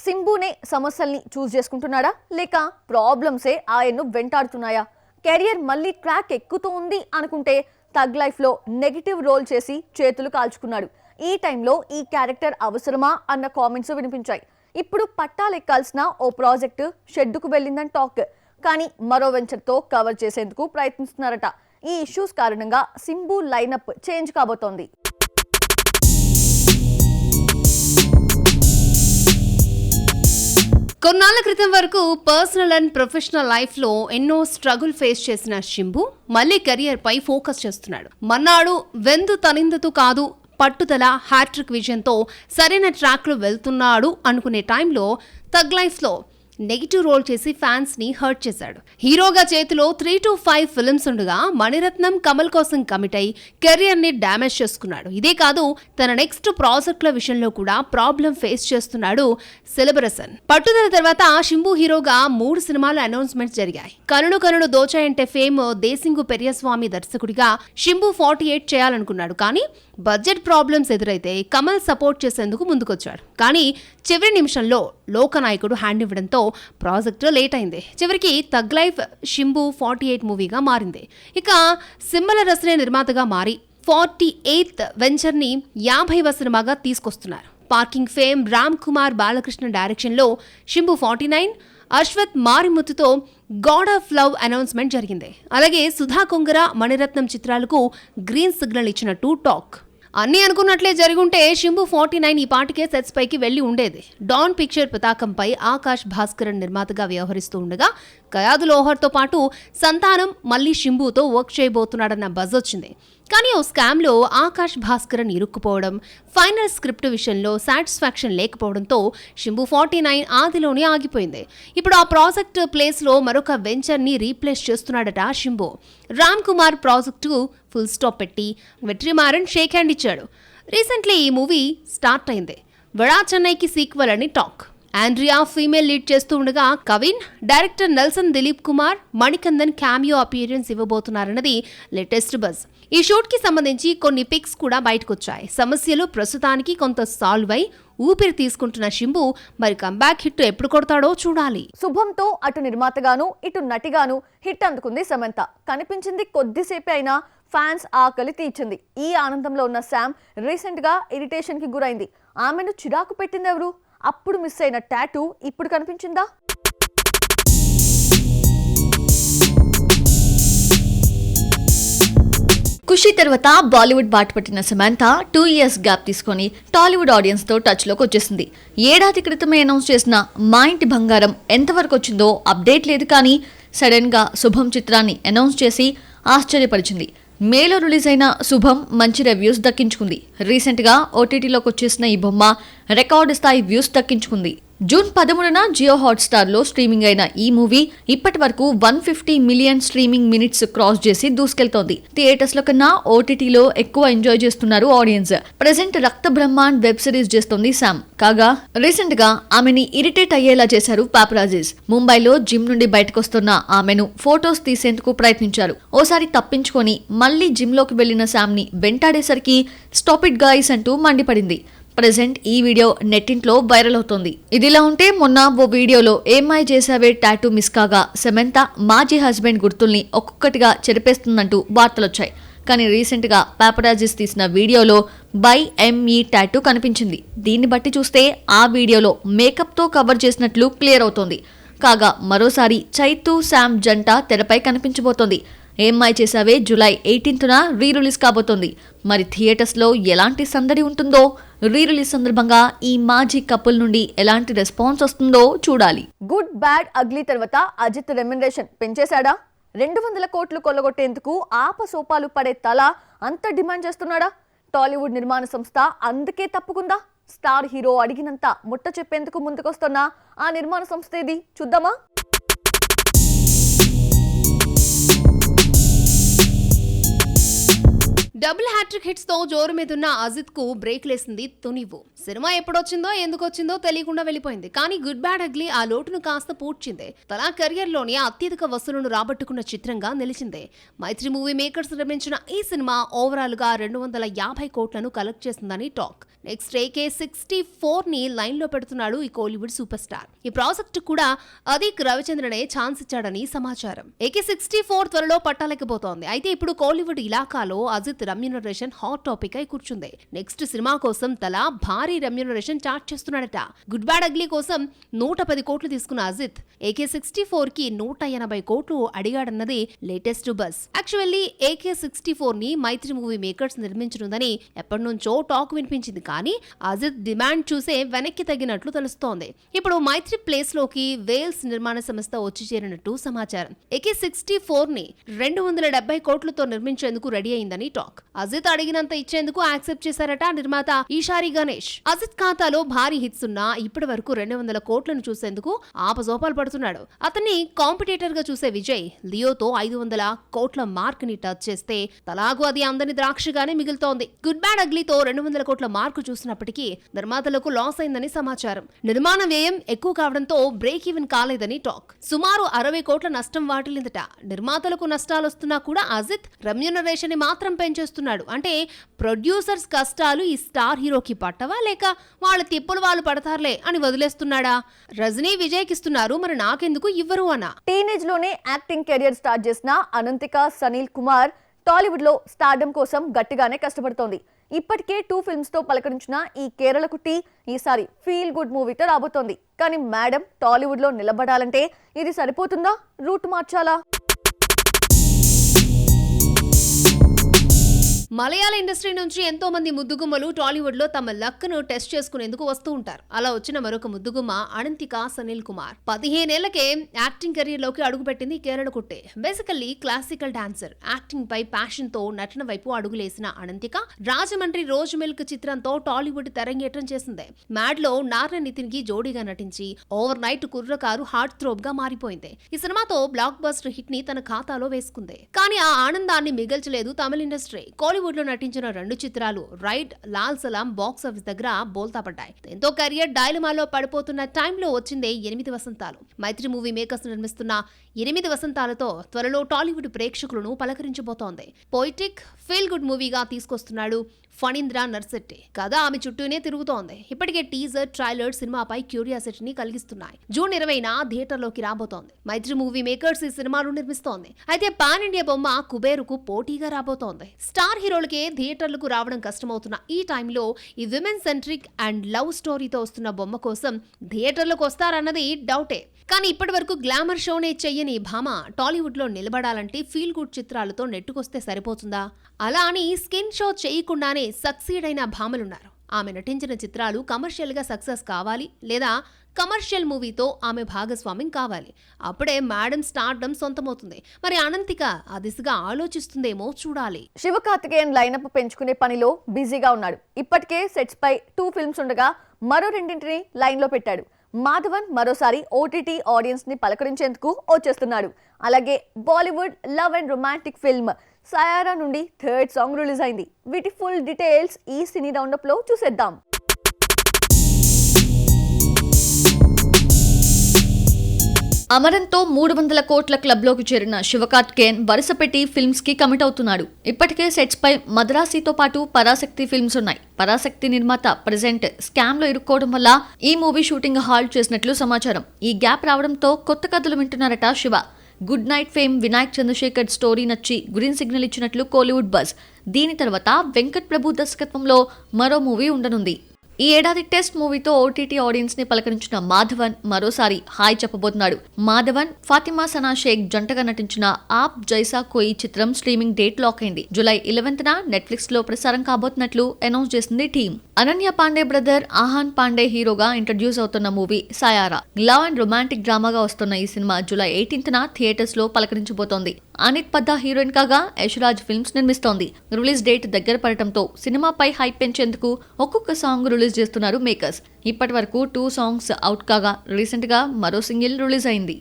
సింబునే సమస్యల్ని చూస్ చేసుకుంటున్నాడా లేక ప్రాబ్లమ్సే ఆయన్ను వెంటాడుతున్నాయా? కెరియర్ మళ్ళీ ట్రాక్ ఎక్కుతోంది అనుకుంటే తగ్ లైఫ్లో నెగిటివ్ రోల్ చేసి చేతులు కాల్చుకున్నాడు. ఈ టైంలో ఈ క్యారెక్టర్ అవసరమా అన్న కామెంట్స్ వినిపించాయి. ఇప్పుడు పట్టాలెక్కాల్సిన ఓ ప్రాజెక్టు షెడ్డుకు వెళ్ళిందని టాక్. కానీ మరో వెంచర్తో కవర్ చేసేందుకు ప్రయత్నిస్తున్నారట. ఈ ఇష్యూస్ కారణంగా సింబు లైనప్ చేంజ్ కాబోతోంది. కొన్నాళ్ల క్రితం వరకు పర్సనల్ అండ్ ప్రొఫెషనల్ లైఫ్ లో ఎన్నో స్ట్రగుల్ ఫేస్ చేసిన శింబు మళ్ళీ కెరియర్ పై ఫోకస్ చేస్తున్నాడు. మన్నాడు వెందు తనిందుతూ కాదు పట్టుదల హ్యాట్రిక్ విజన్తో సరైన ట్రాక్ లో వెళ్తున్నాడు అనుకునే టైంలో తగ్ లైఫ్ లో నెగిటివ్ రోల్ చేసి ఫ్యాన్స్ ని హర్ట్ చేశాడు. హీరోగా చేతిలో 3 to 5 ఫిల్మ్స్ ఉండగా మణిరత్నం కమల్ కోసం కమిట్ అయి కెరియర్ ని డ్యామేజ్ చేసుకున్నాడు. ఇదే కాదు, తన నెక్స్ట్ ప్రాజెక్టుల విషయంలో కూడా ప్రాబ్లం ఫేస్ చేస్తున్నాడు సెలబ్రసన్. పట్టుదల తర్వాత శింబు హీరోగా 3 సినిమాల అనౌన్స్మెంట్స్ జరిగాయి. కనులు దోచాయంటే ఫేమ్ దేశింగు పెరియస్వామి దర్శకుడిగా శింబు 48 చేయాలనుకున్నాడు. కానీ బడ్జెట్ ప్రాబ్లమ్స్ ఎదురైతే కమల్ సపోర్ట్ చేసేందుకు ముందుకొచ్చాడు. కానీ చివరి నిమిషంలో లోకనాయకుడు హ్యాండ్ ఇవ్వడంతో ప్రాజెక్టు లేట్ అయింది. చివరికి తగ్ లైఫ్ శింబు 48 మూవీగా మారింది. ఇక సింబల రసనే నిర్మాతగా మారి 48th వెంచర్ని 50వ సినిమాగా తీసుకొస్తున్నారు. పార్కింగ్ ఫేమ్ రామ్ కుమార్ బాలకృష్ణ డైరెక్షన్లో శింబు 49, అశ్వత్ మారిముత్తుతో గాడ్ ఆఫ్ లవ్ అనౌన్స్మెంట్ జరిగింది. అలాగే సుధా కొంగర, మణిరత్నం చిత్రాలకు గ్రీన్ సిగ్నల్ ఇచ్చినట్టు టాక్. అన్నీ అనుకున్నట్లే జరుగుంటే శింబు 49 ఈ పాటికే సెట్స్ పైకి వెళ్లి ఉండేది. డాన్ పిక్చర్ పతాకంపై ఆకాష్ భాస్కరన్ నిర్మాతగా వ్యవహరిస్తూ ఉండగా కయాదు లోహర్తో పాటు సంతానం మళ్లీ శింబుతో వర్క్ చేయబోతున్నాడన్న బజ్ వచ్చింది. కానీ ఓ స్కామ్లో ఆకాష్ భాస్కరన్ ఇరుక్కుపోవడం, ఫైనల్ స్క్రిప్ట్ విషయంలో సాటిస్ఫాక్షన్ లేకపోవడంతో శింబు 49 ఆదిలోనే ఆగిపోయింది. ఇప్పుడు ఆ ప్రాజెక్ట్ ప్లేస్లో మరొక వెంచర్ని రీప్లేస్ చేస్తున్నాడట Simbu. Ram Kumar project full stop పెట్టి వెట్రిమారన్ షేక్ హ్యాండ్ ఇచ్చాడు. రీసెంట్లీ ఈ మూవీ స్టార్ట్ అయింది. వడా చెన్నైకి సీక్వెల్ అని టాక్. ఆండ్రియా ఫీమేల్ లీడ్ చేస్తూ ఉండగా Kavin, director Nelson Dilip Kumar, Manikandan cameo appearance ఇవ్వబోతున్నారన్నది లేటెస్ట్ బజ్. ఈ షూట్ కి సంబంధించి కొన్ని పిక్స్ కూడా బయటకొచ్చాయి. సమస్యలు ప్రస్తుతానికి కొంత సాల్వ్ అయి ఊపిరి తీసుకుంటున్న శింబు మరి కంబ్యాక్ హిట్ ఎప్పుడు కొడతాడో చూడాలి. శుభంతో అటు నిర్మాతగాను ఇటు నటిగాను హిట్ అందుకుంది సమంత. కనిపించింది కొద్దిసేపే అయినా ఫ్యాన్స్ ఆకలి తీర్చింది. ఈ ఆనందంలో ఉన్న శామ్ రీసెంట్ గా ఇరిటేషన్ కి గురైంది. ఆమెను చిరాకు పెట్టింది ఎవరు? అప్పుడు మిస్ అయిన టాటూ ఇప్పుడు కనిపించిందా? ఖుషి తర్వాత బాలీవుడ్ బాట పట్టిన సమంత 2 years గ్యాప్ తీసుకొని టాలీవుడ్ ఆడియన్స్ తో టచ్ లోకి వచ్చేసింది. ఏడాది క్రితమే అనౌన్స్ చేసిన మా ఇంటి బంగారం ఎంతవరకు వచ్చిందో అప్డేట్ లేదు. కానీ సడన్ గా శుభం చిత్రాన్ని అనౌన్స్ చేసి ఆశ్చర్యపరిచింది. మేలో రిలీజ్ అయిన శుభం మంచి రివ్యూస్ దక్కించుకుంది. రీసెంట్ గా ఓటీటీలోకి వచ్చేసిన ఈ బొమ్మ రికార్డు స్థాయి వ్యూస్ దక్కించుకుంది. జూన్ 13న జియో హాట్స్టార్ లో స్ట్రీమింగ్ అయిన ఈ మూవీ ఇప్పటి వరకు 150 మిలియన్ స్ట్రీమింగ్ మినిట్స్ క్రాస్ చేసి దూసుకెళ్తోంది. థియేటర్స్ లో కన్నా ఓటీటీలో ఎక్కువ ఎంజాయ్ చేస్తున్నారు ఆడియన్స్. ప్రెసెంట్ రక్త బ్రహ్మాండ్ వెబ్ సిరీస్ చేస్తోంది శామ్. కాగా రీసెంట్ గా ఆమెని ఇరిటేట్ అయ్యేలా చేశారు పాపరాజీస్. ముంబైలో జిమ్ నుండి బయటకొస్తున్న ఆమెను ఫోటోస్ తీసేందుకు ప్రయత్నించారు. ఓసారి తప్పించుకొని మళ్లీ జిమ్ లోకి వెళ్లిన శామ్ ని వెంటాడేసరికి స్టాప్ ఇట్ గాయ్స్ అంటూ మండిపడింది. ప్రెసెంట్ ఈ వీడియో నెట్టింట్లో వైరల్ అవుతోంది. ఇదిలా ఉంటే మొన్న ఓ వీడియోలో ఏమై చేసావే టాటూ మిస్ కాగా సమంత మాజీ హస్బెండ్ గుర్తుల్ని ఒక్కొక్కటిగా చెరిపేస్తుందంటూ వార్తలొచ్చాయి. కానీ రీసెంట్ గా పాపరాజీస్ తీసిన వీడియోలో బై ఎంఈ టాటూ కనిపించింది. దీన్ని బట్టి చూస్తే ఆ వీడియోలో మేకప్ తో కవర్ చేసినట్లు క్లియర్ అవుతోంది. కాగా మరోసారి చైతు శామ్ జంట తెరపై కనిపించబోతోంది. ఏమై చేసావే జూలై 18న రీ రిలీజ్ కాబోతోంది. మరి థియేటర్స్ లో ఎలాంటి సందడి ఉంటుందో, రీ రిలీజ్ సందర్భంగా ఈ మాజీ కపుల్ నుండి ఎలాంటి రెస్పాన్స్ వస్తుందో చూడాలి. గుడ్ బ్యాడ్ అగ్లీ తర్వాత అజిత్ రెమ్యునరేషన్ పెంచేశాడా? 200 కోట్లు కొల్లగొట్టేందుకు ఆపసోపాలు పడే తల అంత డిమాండ్ చేస్తున్నాడా? టాలీవుడ్ నిర్మాణ సంస్థ అందుకే తప్పుకుందా? స్టార్ హీరో అడిగినంత ముట్ట చెప్పేందుకు ముందుకొస్తున్న ఆ నిర్మాణ సంస్థ ఏది చూద్దామా? డబుల్ హ్యాట్రిక్ హిట్స్ తో జోరు మీదున్న అజిత్ కు బ్రేక్ లేసింది తునివు. సినిమా ఎప్పుడొచ్చిందో ఎందుకు వచ్చిందో తెలియకుండా వెళ్ళిపోయింది. కానీ గుడ్ బ్యాడ్ అగ్లీ ఆ లోటును కాస్త పూడ్చింది. తన కెరియర్ లోని అత్యధిక వసూలును రాబట్టుకున్న చిత్రంగా నిలిచింది. మైత్రి మూవీ మేకర్స్ నిర్మించిన ఈ సినిమా ఓవరాల్ గా 250 కోట్లను కలెక్ట్ చేసిందని టాక్. నెక్స్ట్ AK-64 ని లైన్ లో పెడుతున్నాడు ఈ కోలీవుడ్ సూపర్ స్టార్. ఈ ప్రాజెక్ట్ కూడా అదిక్ రవిచంద్రనే ఛాన్స్ ఇచ్చాడని సమాచారం. AK-64 త్వరలో పట్టాలేకపోతోంది. అయితే ఇప్పుడు కోలీవుడ్ ఇలాకాలో అజిత్ రెమ్యూనరేషన్ హాట్ టాపిక్ అయి కూర్చుంది. నెక్స్ట్ సినిమా కోసం తలా భారీ రెమ్యూనరేషన్ చార్జ్ చేస్తున్నాడట. గుడ్ బ్యాడ్ అగ్లీ కోసం 110 కోట్లు తీసుకున్న అజిత్ AK-64 కి 180 కోట్లు అడిగాడన్నది లేటెస్ట్ బస్. యాక్చువల్లీ AK-64 ని మైత్రి మూవీ మేకర్స్ నిర్మించనుందని ఎప్పటి నుంచో టాక్ వినిపించింది. కానీ అజిత్ డిమాండ్ చూసే వెనక్కి తగ్గినట్లు తెలుస్తోంది. ఇప్పుడు మైత్రి ప్లేస్ లోకి వేల్స్ నిర్మాణ సంస్థ వచ్చి చేరినట్టు సమాచారం. AK-64 ని 270 కోట్లతో నిర్మించేందుకు రెడీ అయిందని టాక్. అజిత్ అడిగినంత ఇచ్చేందుకు యాక్సెప్ట్ చేశారట నిర్మాత ఈషారి గణేష్. అజిత్ ఖాతాలో భారీ హిట్స్ ఉన్నా ఇప్పటి వరకు 200 కోట్లను చూసేందుకు ఆపసోపాలు పడుతున్నాడు. అతన్ని కాంపిటేటర్ గా చూసే విజయ్ లియోతో 500 కోట్ల మార్క్ ని టచ్ చేస్తే తలాగు అది అందని ద్రాక్షగానే మిగులుతోంది. గుడ్ బ్యాడ్ అగ్లీతో 200 కోట్ల మార్క్ చూసినప్పటికీ నిర్మాతలకు లాస్ అయిందని సమాచారం. నిర్మాణ వ్యయం ఎక్కువ కావడంతో బ్రేక్ ఈవెన్ కాలేదని టాక్. సుమారు 60 కోట్ల నష్టం వాటిల్లిందట. నిర్మాతలకు నష్టాలొస్తున్నా కూడా అజిత్ రెమ్యూనరేషన్ ని మాత్రం పెంచేస్తున్నాడు. అంటే ప్రొడ్యూసర్స్ కష్టాలు ఈ స్టార్ హీరోకి పట్టవా, లేక వాళ్ళ తిప్పులు వాళ్ళు పడతారులే అని వదిలేస్తున్నాడా? రజనీ విజయ్కి ఇస్తున్నారు, మరి నాకెందుకు ఇవ్వరు అన్న. టీనేజ్ లోనే యాక్టింగ్ కెరియర్ స్టార్ట్ చేసిన అనంతిక సనీల్ కుమార్ టాలీవుడ్ లో స్టార్డమ్ కోసం గట్టిగానే కష్టపడుతోంది. ఇప్పటికే 2 ఫిల్మ్స్ తో పలకరించిన ఈ కేరళ కుట్టి ఈసారి ఫీల్ గుడ్ మూవీతో రాబోతోంది. కానీ మేడం టాలీవుడ్ లో నిలబడాలంటే ఇది సరిపోతుందా, రూట్ మార్చాలా? మలయాళ ఇండస్ట్రీ నుంచి ఎంతో మంది ముద్దుగుమ్మలు టాలీవుడ్ లో తమ లక్ ను టెస్ట్ చేసుకునేందుకు వస్తూ ఉంటారు. అలా వచ్చిన మరొక ముద్దుగుమ్మ అనంతిక సనీల్ కుమార్. 15 ఏళ్లకే యాక్టింగ్ కెరీర్ లోకి అడుగుపెట్టింది కేరళ కుట్టే. Basically classical dancer. యాక్టింగ్ పై ప్యాషన్ తో నటన వైపు అడుగులేసిన అనంతిక రాజమండ్రి రోజ్ మిల్క్ చిత్రంతో టాలీవుడ్ తెరంగేట్రం చేసింది. మ్యాడ్ లో నారాయణ నితిన్ కి జోడీగా నటించి ఓవర్ నైట్ కుర్రకారు హార్ట్ థ్రోబ్ గా మారిపోయింది. ఈ సినిమాతో బ్లాక్ బస్టర్ హిట్ ని తన ఖాతాలో వేసుకుంది. కానీ ఆ ఆనందాన్ని మిగల్చలేదు తమిళ ఇండస్ట్రీ. కోలీవుడ్ లో నటించిన 2 చిత్రాలు రైడ్, లాల్ సలాం బాక్స్ ఆఫీస్ దగ్గర బోల్తా పడ్డాయి. ఎంతో కెరియర్ డైలమాలో పడిపోతున్న టైంలో వచ్చిందే 8 వసంతాలు. మైత్రి మూవీ మేకర్స్ నిర్మిస్తున్న 8 వసంతాలతో త్వరలో టాలీవుడ్ ప్రేక్షకులను పలకరించబోతోంది. పోయిటిక్ ఫీల్ గుడ్ మూవీగా తీసుకొస్తున్నాడు ఫణీంద్ర నర్సెట్టి. కథ ఆమె చుట్టూనే తిరుగుతోంది. ఇప్పటికే టీజర్, ట్రైలర్ సినిమాపై క్యూరియాసిటీని కలిగిస్తున్నాయి. జూన్ 20న థియేటర్లోకి రాబోతోంది. మైత్రి మూవీ మేకర్స్ ఈ సినిమాను నిర్మిస్తోంది. అయితే పాన్ ఇండియా బొమ్మ కుబేరుకు పోటీగా రాబోతోంది. స్టార్ హీరోలకే థియేటర్లకు రావడం కష్టమవుతున్న ఈ టైంలో ఈ విమెన్ సెంట్రిక్ అండ్ లవ్ స్టోరీతో వస్తున్న బొమ్మ కోసం థియేటర్లకు వస్తారన్నది డౌటే. కానీ ఇప్పటి వరకు గ్లామర్ షోనే చెయ్యని భామ టాలీవుడ్ లో నిలబడాలంటే ఫీల్ గుడ్ చిత్రాలతో నెట్టుకొస్తే సరిపోతుందా? అలా అని స్కిన్ షో చేయకుండానే సక్సీడ్ అయిన భామలున్నారు. ఆమె నటించిన చిత్రాలు కమర్షియల్ గా సక్సెస్ కావాలి, లేదా కమర్షియల్ మూవీతో ఆమె భాగస్వామ్యం కావాలి. అప్పుడే మేడం స్టార్డమ్ సొంతమవుతుంది. మరి అనంతిక ఆ దిశగా ఆలోచిస్తుందేమో చూడాలి. శివకార్తికేయన్ లైనప్ పెంచుకునే పనిలో బిజీగా ఉన్నాడు. ఇప్పటికే సెట్స్ పై 2 ఫిల్మ్స్ ఉండగా మరో 2ని లైన్ లో పెట్టాడు. మాధవన్ మరోసారి OTT ఆడియన్స్ ని పలకరించేందుకు వచ్చేస్తున్నాడు. అలాగే Bollywood love and romantic film Saiyaara నుండి 3rd సాంగ్ రిలీజ్ అయింది. వీటి ఫుల్ డీటెయిల్స్ ఈ సినీ రౌండప్ లో చూసేద్దాం. అమరంతో 300 కోట్ల క్లబ్లోకి చేరిన శివకార్తికేయన్ వరుసపెట్టి ఫిల్మ్స్ కి కమిట్ అవుతున్నాడు. ఇప్పటికే సెట్స్ పై మద్రాసితో పాటు పరాశక్తి ఫిల్మ్స్ ఉన్నాయి. పరాశక్తి నిర్మాత ప్రెజెంట్ స్కామ్ లో ఇరుక్కోవడం వల్ల ఈ మూవీ షూటింగ్ హాల్ట్ చేసినట్లు సమాచారం. ఈ గ్యాప్ రావడంతో కొత్త కథలు వింటున్నారట Shiva. Good night fame Vinayak Chandrasekhar story నచ్చి గ్రీన్ సిగ్నల్ ఇచ్చినట్లు కోలీవుడ్ బజ్. దీని తర్వాత వెంకట్ ప్రభు దర్శకత్వంలో మరో మూవీ ఉండనుంది. ఈ ఏడాది టెస్ట్ మూవీతో OTT ఆడియన్స్ ని పలకరించిన మాధవన్ మరోసారి హాయ్ చెప్పబోతున్నాడు. మాధవన్, ఫాతిమా సనా షేక్ జంటగా నటించిన ఆప్ జైసా కోయి చిత్రం స్ట్రీమింగ్ డేట్ లాక్ అయింది. జూలై 11న నెట్ఫ్లిక్స్ లో ప్రసారం కాబోతున్నట్లు అనౌన్స్ చేసింది టీమ్. అనన్య పాండే బ్రదర్ ఆహాన్ పాండే హీరోగా ఇంట్రడ్యూస్ అవుతున్న movie Saiyaara. Love and romantic డ్రామాగా వస్తున్న ఈ సినిమా జూలై 18న థియేటర్స్ లో పలకరించబోతోంది. అనిత్ పద్దా హీరోయిన్ కాగా యశ్రాజ్ ఫిల్మ్స్ నిర్మిస్తోంది. రిలీజ్ డేట్ దగ్గర పడటంతో సినిమాపై హైప్ పెంచేందుకు ఒక్కొక్క సాంగ్ రిలీజ్ చేస్తున్నారు మేకర్స్. ఇప్పటి వరకు 2 సాంగ్స్ అవుట్ కాగా రీసెంట్ గా మరో సింగిల్ రిలీజ్ అయింది.